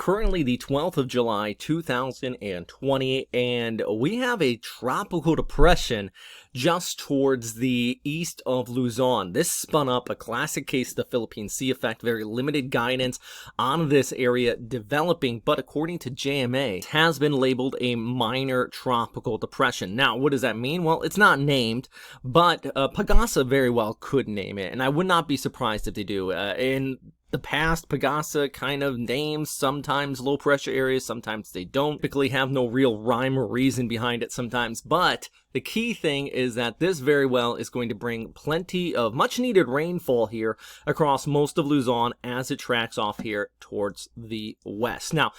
currently the 12th of July, 2020, and we have a tropical depression just towards the east of Luzon. This spun up a classic case of the Philippine Sea effect, very limited guidance on this area developing, but according to JMA, it has been labeled a minor tropical depression. Now, what does that mean? Well, it's not named, but Pagasa very well could name it, and I would not be surprised if they do. In the past, Pagasa kind of names sometimes low pressure areas, sometimes they don't. Typically have no real rhyme or reason behind it sometimes, but the key thing is that this very well is going to bring plenty of much needed rainfall here across most of Luzon as it tracks off here towards the west. Now,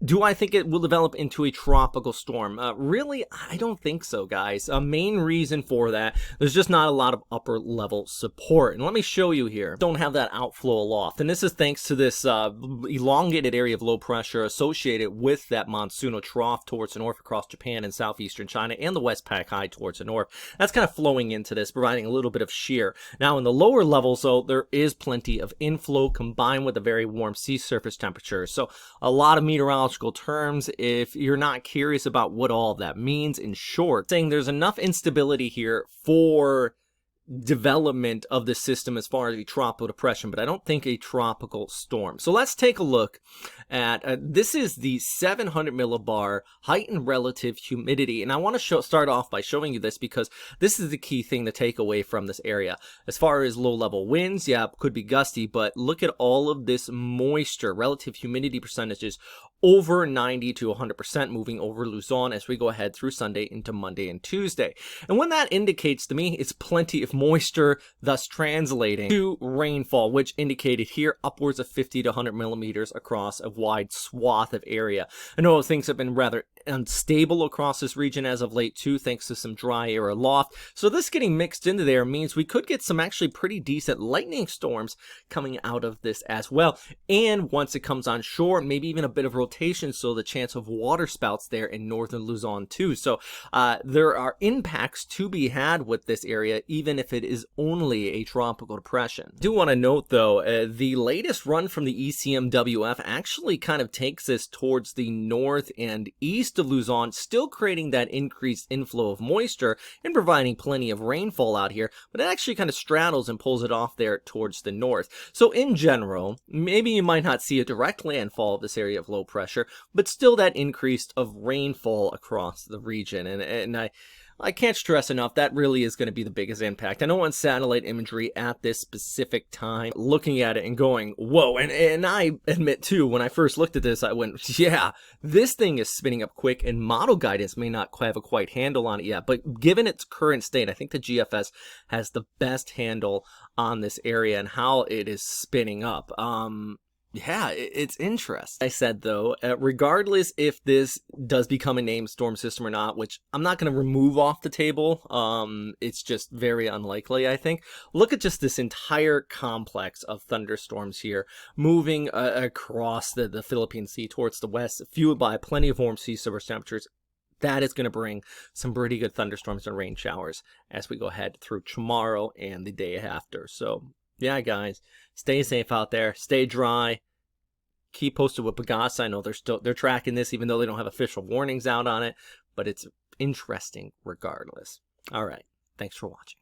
do I think it will develop into a tropical storm? Really, I don't think so, guys. A main reason for that, there's just not a lot of upper level support. And let me show you here. Don't have that outflow aloft. And this is thanks to this elongated area of low pressure associated with that monsoonal trough towards the north across Japan and southeastern China and the West Pac high towards the north. That's kind of flowing into this, providing a little bit of shear. Now, in the lower levels, though, there is plenty of inflow combined with a very warm sea surface temperature. So a lot of meteorological terms, if you're not curious about what all of that means, in short, saying there's enough instability here for development of the system as far as a tropical depression, but I don't think a tropical storm. So let's take a look at this is the 700 millibar heightened relative humidity, and I want to start off by showing you this because this is the key thing to take away from this area. As far as low level winds, yeah, could be gusty, but look at all of this moisture, relative humidity percentages over 90 to 100% moving over Luzon as we go ahead through Sunday into Monday and Tuesday. And what that indicates to me is plenty of moisture, thus translating to rainfall, which indicated here upwards of 50 to 100 millimeters across a wide swath of area. I know things have been rather unstable across this region as of late too, thanks to some dry air aloft. So this getting mixed into there means we could get some actually pretty decent lightning storms coming out of this as well. And once it comes on shore, maybe even a bit of rotation, so the chance of water spouts there in northern Luzon too. So there are impacts to be had with this area, even if it is only a tropical depression. I do want to note though, the latest run from the ECMWF actually kind of takes us towards the north and east of Luzon, still creating that increased inflow of moisture and providing plenty of rainfall out here, but it actually kind of straddles and pulls it off there towards the north. So in general, maybe you might not see a direct landfall of this area of low pressure, but still that increase of rainfall across the region. And I can't stress enough, that really is going to be the biggest impact. I know on satellite imagery at this specific time, looking at it and going, whoa, and I admit too, when I first looked at this, I went, yeah, this thing is spinning up quick, and model guidance may not have a quite handle on it yet, but given its current state, I think the GFS has the best handle on this area and how it is spinning up. Yeah, it's interesting. I said, though, regardless if this does become a named storm system or not, which I'm not going to remove off the table, it's just very unlikely, I think. Look at just this entire complex of thunderstorms here, moving across the Philippine Sea towards the west, fueled by plenty of warm sea surface temperatures. That is going to bring some pretty good thunderstorms and rain showers as we go ahead through tomorrow and the day after. So yeah, guys, stay safe out there, stay dry, keep posted with Pagasa. I know they're tracking this, even though they don't have official warnings out on it, but it's interesting regardless. All right, thanks for watching.